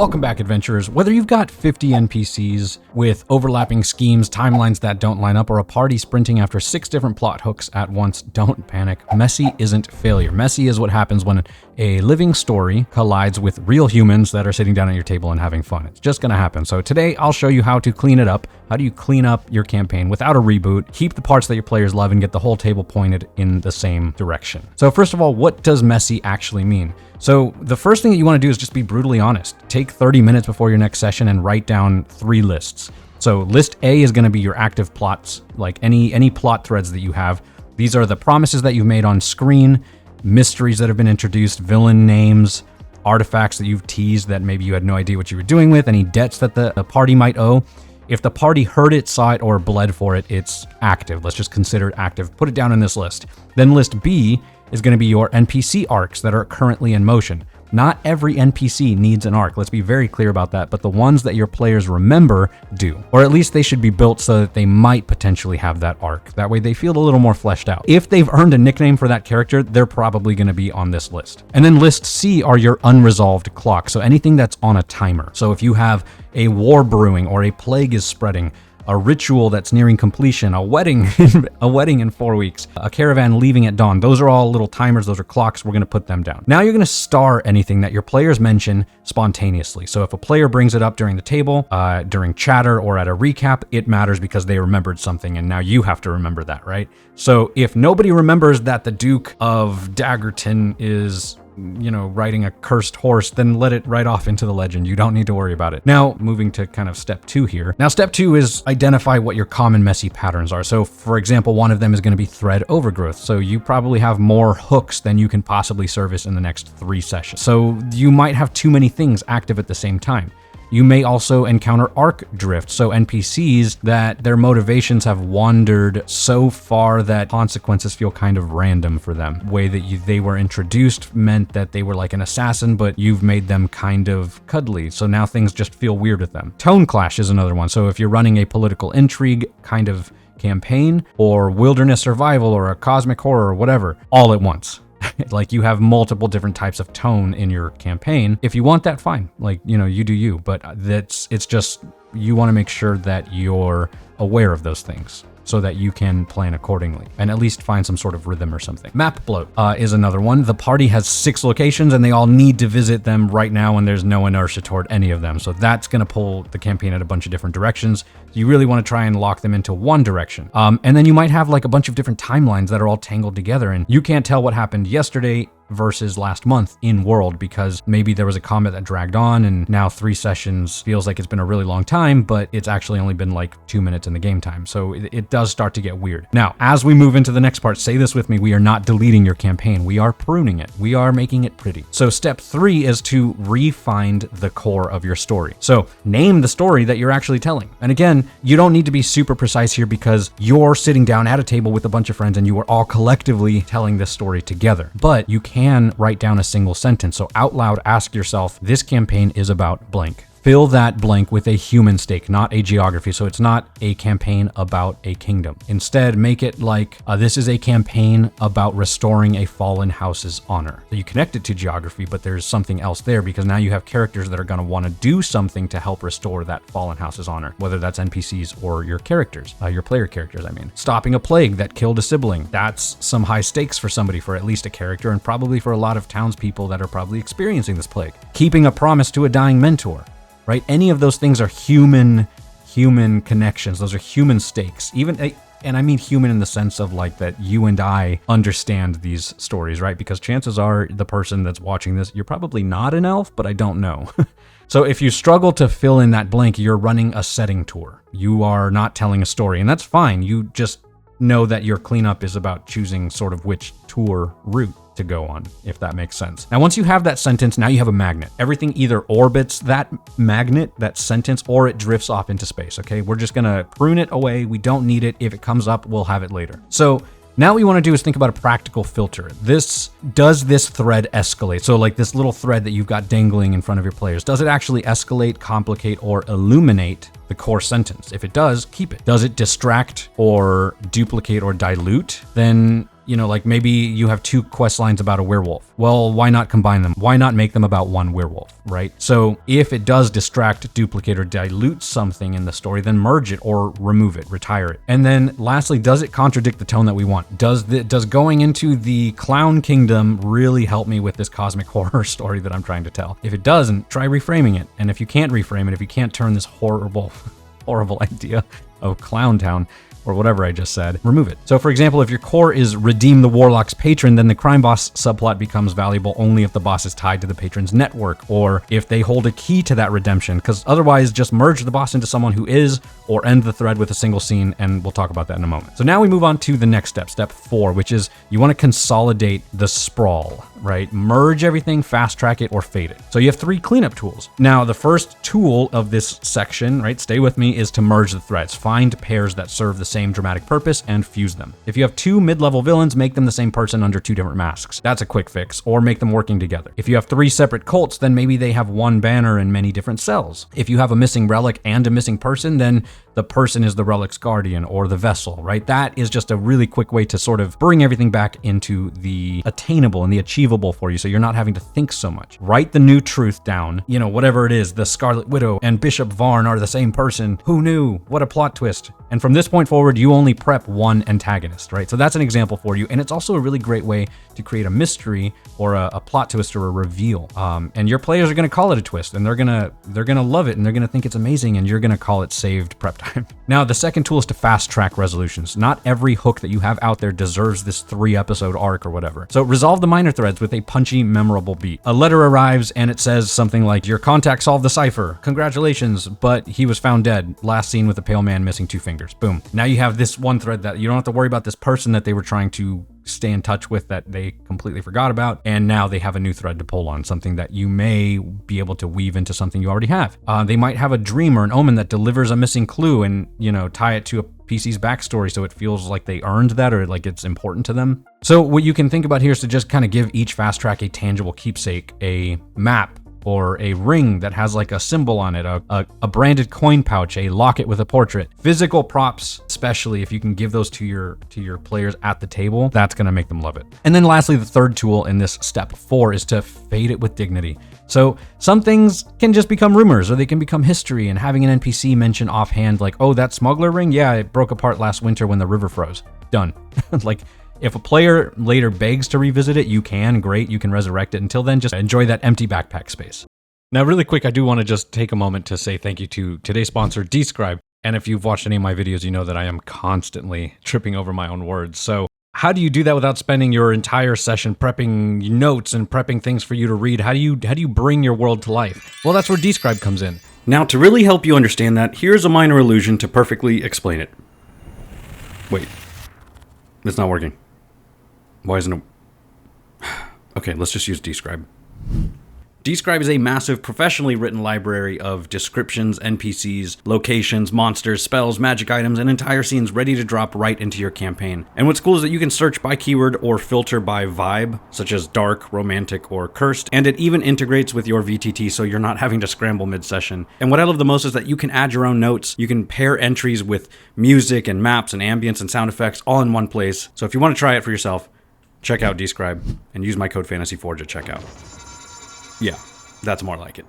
Welcome back, adventurers. Whether you've got 50 NPCs with overlapping schemes, timelines that don't line up, or a party sprinting after 6 different plot hooks at once, don't panic. Messy isn't failure. Messy is what happens when a living story collides with real humans that are sitting down at your table and having fun. It's just gonna happen. So today I'll show you how to clean it up. How do you clean up your campaign without a reboot, keep the parts that your players love, and get the whole table pointed in the same direction? So first of all, what does messy actually mean? So the first thing that you want to do is just be brutally honest. Take 30 minutes before your next session and write down 3 lists. So list A is going to be your active plots, like any plot threads that you have. These are the promises that you've made on screen, mysteries that have been introduced, villain names, artifacts that you've teased that maybe you had no idea what you were doing with, any debts that the party might owe. If the party heard it, saw it, or bled for it, it's active. Let's just consider it active. Put it down in this list. Then list B is going to be your NPC arcs that are currently in motion. Not every NPC needs an arc. Let's be very clear about that, but the ones that your players remember do. Or at least they should be built so that they might potentially have that arc. That way they feel a little more fleshed out. If they've earned a nickname for that character, they're probably going to be on this list. And then list C are your unresolved clocks. So anything that's on a timer. So if you have a war brewing or a plague is spreading, a ritual that's nearing completion, a wedding in 4 weeks, a caravan leaving at dawn. Those are all little timers. Those are clocks. We're going to put them down. Now you're going to star anything that your players mention spontaneously. So if a player brings it up during the table, during chatter, or at a recap, it matters because they remembered something and now you have to remember that, right? So if nobody remembers that the Duke of Daggerton is riding a cursed horse, then let it ride off into the legend. You don't need to worry about it. Now, moving to kind of step 2 here. Now, step 2 is identify what your common messy patterns are. So, for example, one of them is going to be thread overgrowth. So you probably have more hooks than you can possibly service in the next 3 sessions. So you might have too many things active at the same time. You may also encounter arc drift, so NPCs that their motivations have wandered so far that consequences feel kind of random for them. The way that they were introduced meant that they were like an assassin, but you've made them kind of cuddly, so now things just feel weird with them. Tone clash is another one, so if you're running a political intrigue kind of campaign, or wilderness survival, or a cosmic horror, or whatever, all at once. Like you have multiple different types of tone in your campaign. If you want that, fine. Like, you do you, but it's just, you want to make sure that you're aware of those things so that you can plan accordingly and at least find some sort of rhythm or something. Map bloat is another one. The party has 6 locations and they all need to visit them right now and there's no inertia toward any of them. So that's going to pull the campaign in a bunch of different directions. You really want to try and lock them into one direction. And then you might have like a bunch of different timelines that are all tangled together and you can't tell what happened yesterday versus last month in world because maybe there was a combat that dragged on and now 3 sessions feels like it's been a really long time, but it's actually only been like 2 minutes in the game time. So it does start to get weird. Now, as we move into the next part, say this with me, we are not deleting your campaign. We are pruning it. We are making it pretty. So step 3 is to re-find the core of your story. So name the story that you're actually telling. And again, you don't need to be super precise here because you're sitting down at a table with a bunch of friends and you are all collectively telling this story together. But you can write down a single sentence. So out loud, ask yourself, this campaign is about blank. Fill that blank with a human stake, not a geography. So it's not a campaign about a kingdom. Instead, make it like this is a campaign about restoring a fallen house's honor. So you connect it to geography, but there's something else there because now you have characters that are going to want to do something to help restore that fallen house's honor, whether that's NPCs or your characters, your player characters, I mean. Stopping a plague that killed a sibling. That's some high stakes for somebody, for at least a character, and probably for a lot of townspeople that are probably experiencing this plague. Keeping a promise to a dying mentor. Right? Any of those things are human connections. Those are human stakes. And I mean human in the sense of like that you and I understand these stories, right? Because chances are the person that's watching this, you're probably not an elf, but I don't know. So if you struggle to fill in that blank, you're running a setting tour. You are not telling a story, and that's fine. You just know that your cleanup is about choosing sort of which tour route to go on, if that makes sense. Now, once you have that sentence, now you have a magnet. Everything either orbits that magnet, that sentence, or it drifts off into space, okay? We're just gonna prune it away. We don't need it. If it comes up, we'll have it later. So now what you want to do is think about a practical filter. Does this thread escalate? So like this little thread that you've got dangling in front of your players, does it actually escalate, complicate, or illuminate the core sentence? If it does, keep it. Does it distract or duplicate or dilute? Then You know, like maybe you have 2 quest lines about a werewolf. Well, why not combine them? Why not make them about one werewolf, right? So if it does distract, duplicate, or dilute something in the story, then merge it or remove it, retire it. And then lastly, does it contradict the tone that we want? Does going into the clown kingdom really help me with this cosmic horror story that I'm trying to tell? If it doesn't, try reframing it. And if you can't reframe it, if you can't turn this horrible idea of Clown Town or whatever I just said, remove it. So for example, if your core is redeem the warlock's patron, then the crime boss subplot becomes valuable only if the boss is tied to the patron's network, or if they hold a key to that redemption, because otherwise just merge the boss into someone who is, or end the thread with a single scene, and we'll talk about that in a moment. So now we move on to the next step, step 4, which is you want to consolidate the sprawl, right? Merge everything, fast track it, or fade it. So you have 3 cleanup tools. Now, the first tool of this section, right, stay with me, is to merge the threads. Find pairs that serve the same dramatic purpose and fuse them. If you have 2 mid-level villains, make them the same person under 2 different masks. That's a quick fix, or make them working together. If you have 3 separate cults, then maybe they have 1 banner and many different cells. If you have a missing relic and a missing person, then the person is the relic's guardian or the vessel, right? That is just a really quick way to sort of bring everything back into the attainable and the achievable for you, so you're not having to think so much. Write the new truth down, you know, whatever it is, the Scarlet Widow and Bishop Varn are the same person. Who knew? What a plot twist. And from this point forward, you only prep 1 antagonist, right? So that's an example for you, and it's also a really great way to create a mystery or a plot twist or a reveal. And your players are going to call it a twist, and they're gonna love it, and they're gonna think it's amazing, and you're gonna call it saved prep time. Now, the second tool is to fast track resolutions. Not every hook that you have out there deserves this 3-episode arc or whatever. So resolve the minor threads with a punchy, memorable beat. A letter arrives and it says something like, your contact solved the cipher. Congratulations, but he was found dead. Last seen with a pale man missing 2 fingers. Boom. Now you have this one thread that you don't have to worry about this person that they were trying to stay in touch with that they completely forgot about, and now they have a new thread to pull on, something that you may be able to weave into something you already have. They might have a dream or an omen that delivers a missing clue and, you know, tie it to a PC's backstory so it feels like they earned that or like it's important to them. So what you can think about here is to just kind of give each fast track a tangible keepsake, a map, or a ring that has like a symbol on it, a branded coin pouch, a locket with a portrait. Physical props, especially if you can give those to your players at the table, that's gonna make them love it. And then lastly, the third tool in this step 4 is to fade it with dignity. So some things can just become rumors, or they can become history, and having an NPC mention offhand like, oh, that smuggler ring? Yeah, it broke apart last winter when the river froze. Done. Like, if a player later begs to revisit it, you can, great, you can resurrect it. Until then, just enjoy that empty backpack space. Now, really quick, I do want to just take a moment to say thank you to today's sponsor, Describe. And if you've watched any of my videos, you know that I am constantly tripping over my own words. So how do you do that without spending your entire session prepping notes and prepping things for you to read? How do you bring your world to life? Well, that's where Describe comes in. Now, to really help you understand that, here's a minor illusion to perfectly explain it. Wait, it's not working. Why isn't it? Okay, let's just use Describe. Describe is a massive, professionally written library of descriptions, NPCs, locations, monsters, spells, magic items, and entire scenes ready to drop right into your campaign. And what's cool is that you can search by keyword or filter by vibe, such as dark, romantic, or cursed, and it even integrates with your VTT so you're not having to scramble mid-session. And what I love the most is that you can add your own notes, you can pair entries with music and maps and ambience and sound effects all in one place. So if you want to try it for yourself, check out Describe and use my code FANTASYFORGE at checkout. Yeah, that's more like it.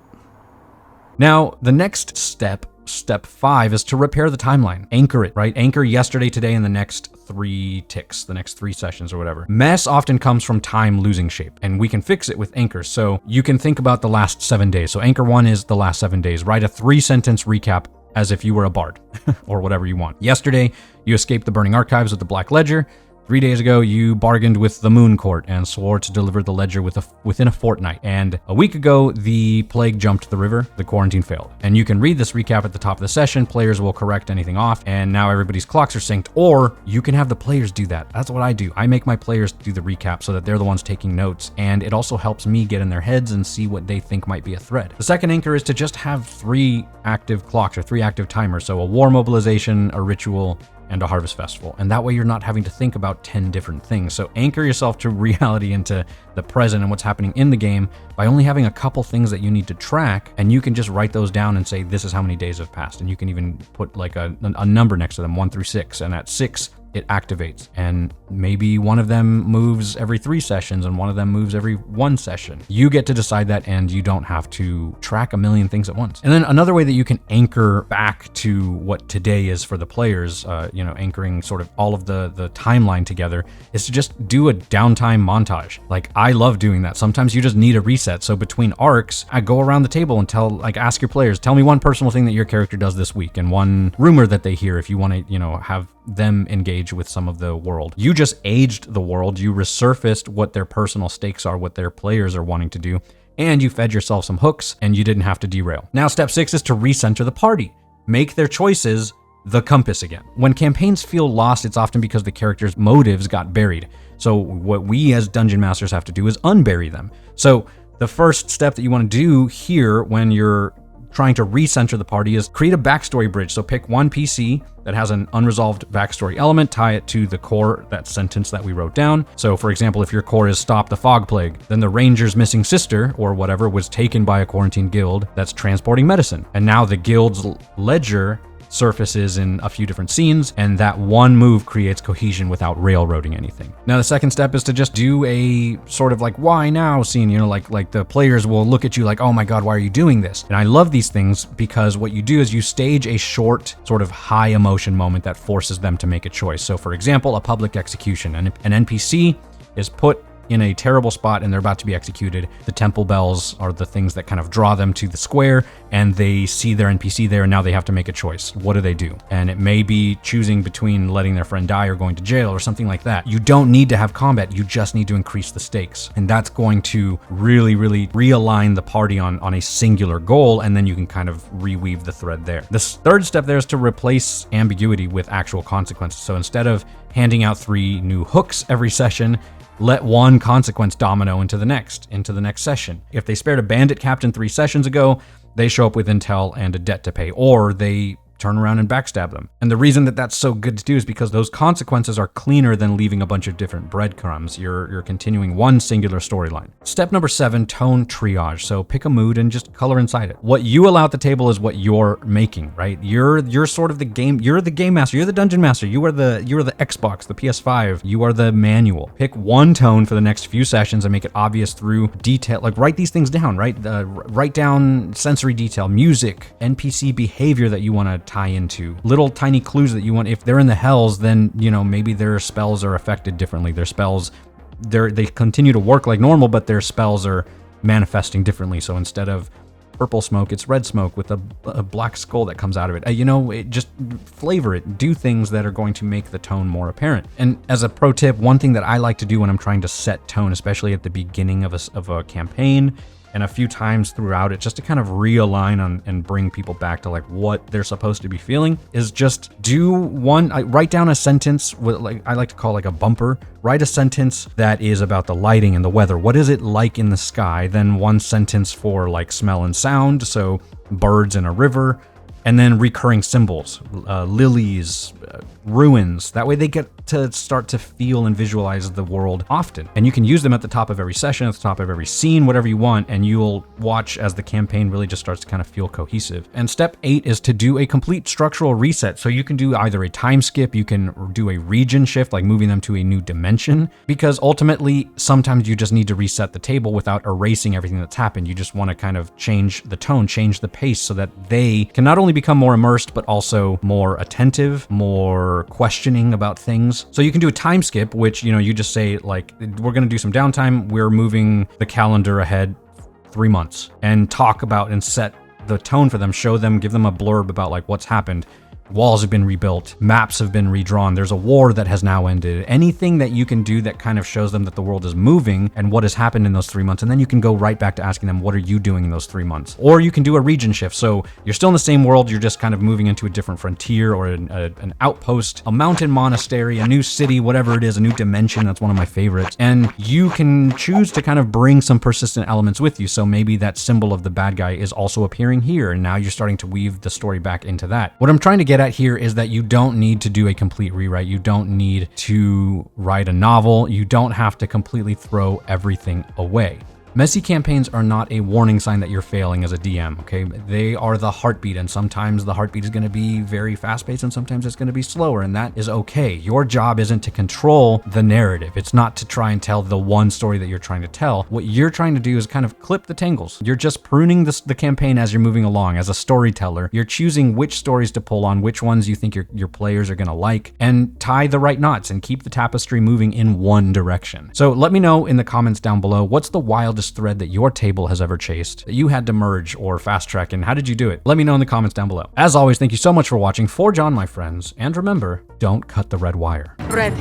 Now, the next step, step 5, is to repair the timeline. Anchor it, right? Anchor yesterday, today, and the next 3 ticks, the next 3 sessions or whatever. Mess often comes from time losing shape, and we can fix it with anchors. So you can think about the last 7 days. So anchor 1 is the last 7 days. Write a 3-sentence recap as if you were a bard or whatever you want. Yesterday, you escaped the burning archives with the Black Ledger. 3 days ago, you bargained with the Moon Court and swore to deliver the ledger within a fortnight. And a week ago, the plague jumped the river, the quarantine failed. And you can read this recap at the top of the session. Players will correct anything off, and now everybody's clocks are synced. Or you can have the players do that. That's what I do. I make my players do the recap so that they're the ones taking notes, and it also helps me get in their heads and see what they think might be a thread. The second anchor is to just have 3 active clocks or 3 active timers. So a war mobilization, a ritual, and a harvest festival. And that way you're not having to think about 10 different things. So anchor yourself to reality, into the present and what's happening in the game by only having a couple things that you need to track, and you can just write those down and say, this is how many days have passed. And you can even put like a number next to them, 1 through 6. And at 6, it activates. And maybe one of them moves every 3 sessions and one of them moves every 1 session. You get to decide that, and you don't have to track a million things at once. And then another way that you can anchor back to what today is for the players, anchoring sort of all of the timeline together, is to just do a downtime montage. Like, I love doing that. Sometimes you just need a reset. So between arcs, I go around the table and ask your players, tell me one personal thing that your character does this week and one rumor that they hear if you want to, have them engage with some of the world. You just aged the world. You resurfaced what their personal stakes are, what their players are wanting to do, and you fed yourself some hooks and you didn't have to derail. Now, step 6 is to recenter the party. Make their choices the compass again. When campaigns feel lost, it's often because the characters' motives got buried. So what we as dungeon masters have to do is unbury them. So the first step that you want to do here when you're trying to recenter the party is create a backstory bridge. So pick one PC that has an unresolved backstory element, tie it to the core, that sentence that we wrote down. So for example, if your core is stop the fog plague, then the ranger's missing sister or whatever was taken by a quarantine guild that's transporting medicine. And now the guild's ledger surfaces in a few different scenes, and that one move creates cohesion without railroading anything. Now, the second step is to just do a sort of like why now scene, like the players will look at you like, oh my God, why are you doing this? And I love these things because what you do is you stage a short sort of high emotion moment that forces them to make a choice. So for example, a public execution, an NPC is put in a terrible spot and they're about to be executed. The temple bells are the things that kind of draw them to the square, and they see their NPC there, and now they have to make a choice. What do? And it may be choosing between letting their friend die or going to jail or something like that. You don't need to have combat, you just need to increase the stakes. And that's going to really, really realign the party on a singular goal, and then you can kind of reweave the thread there. The third step there is to replace ambiguity with actual consequences. So instead of handing out 3 new hooks every session, let one consequence domino into the next session. If they spared a bandit captain 3 sessions ago, they show up with intel and a debt to pay, or they turn around and backstab them. And the reason that that's so good to do is because those consequences are cleaner than leaving a bunch of different breadcrumbs. You're continuing one singular storyline. Step number 7, tone triage. So pick a mood and just color inside it. What you allow at the table is what you're making, right? You're sort of the game, you're the game master, you're the dungeon master, you are the Xbox, the PS5, you are the manual. Pick one tone for the next few sessions and make it obvious through detail. Like write these things down, right? Write down sensory detail, music, NPC behavior that you want to tie into, little tiny clues that you want. If they're in the hells, then maybe their spells are affected differently. Their spells, they continue to work like normal, but their spells are manifesting differently. So instead of purple smoke, it's red smoke with a black skull that comes out of it. It just flavor it. Do things that are going to make the tone more apparent. And as a pro tip, one thing that I like to do when I'm trying to set tone, especially at the beginning of a campaign, and a few times throughout it, just to kind of realign and bring people back to like what they're supposed to be feeling, is just write down a sentence with, like I like to call like a bumper. Write a sentence that is about the lighting and the weather. What is it like in the sky? Then one sentence for like smell and sound, so birds in a river, and then recurring symbols, lilies, ruins. That way they get to start to feel and visualize the world often. And you can use them at the top of every session, at the top of every scene, whatever you want, and you'll watch as the campaign really just starts to kind of feel cohesive. And step 8 is to do a complete structural reset. So you can do either a time skip, you can do a region shift, like moving them to a new dimension, because ultimately sometimes you just need to reset the table without erasing everything that's happened. You just want to kind of change the tone, change the pace so that they can not only become more immersed, but also more attentive, more questioning about things. So you can do a time skip, which, you just say like, we're going to do some downtime. We're moving the calendar ahead 3 months, and talk about and set the tone for them, show them, give them a blurb about like what's happened. Walls have been rebuilt, maps have been redrawn, there's a war that has now ended. Anything that you can do that kind of shows them that the world is moving and what has happened in those 3 months. And then you can go right back to asking them, what are you doing in those 3 months? Or you can do a region shift. So you're still in the same world, you're just kind of moving into a different frontier or an outpost, a mountain monastery, a new city, whatever it is, a new dimension. That's one of my favorites. And you can choose to kind of bring some persistent elements with you. So maybe that symbol of the bad guy is also appearing here. And now you're starting to weave the story back into that. What I'm trying to get at here is that you don't need to do a complete rewrite. You don't need to write a novel. You don't have to completely throw everything away. Messy campaigns are not a warning sign that you're failing as a DM, okay? They are the heartbeat, and sometimes the heartbeat is going to be very fast-paced and sometimes it's going to be slower, and that is okay. Your job isn't to control the narrative. It's not to try and tell the one story that you're trying to tell. What you're trying to do is kind of clip the tangles. You're just pruning the campaign as you're moving along. As a storyteller, you're choosing which stories to pull on, which ones you think your players are going to like, and tie the right knots and keep the tapestry moving in one direction. So let me know in the comments down below, what's the wildest thread that your table has ever chased, that you had to merge or fast track, and how did you do it? Let me know in the comments down below. As always, thank you so much for watching. Forge on, my friends, and remember, don't cut the red wire. Red.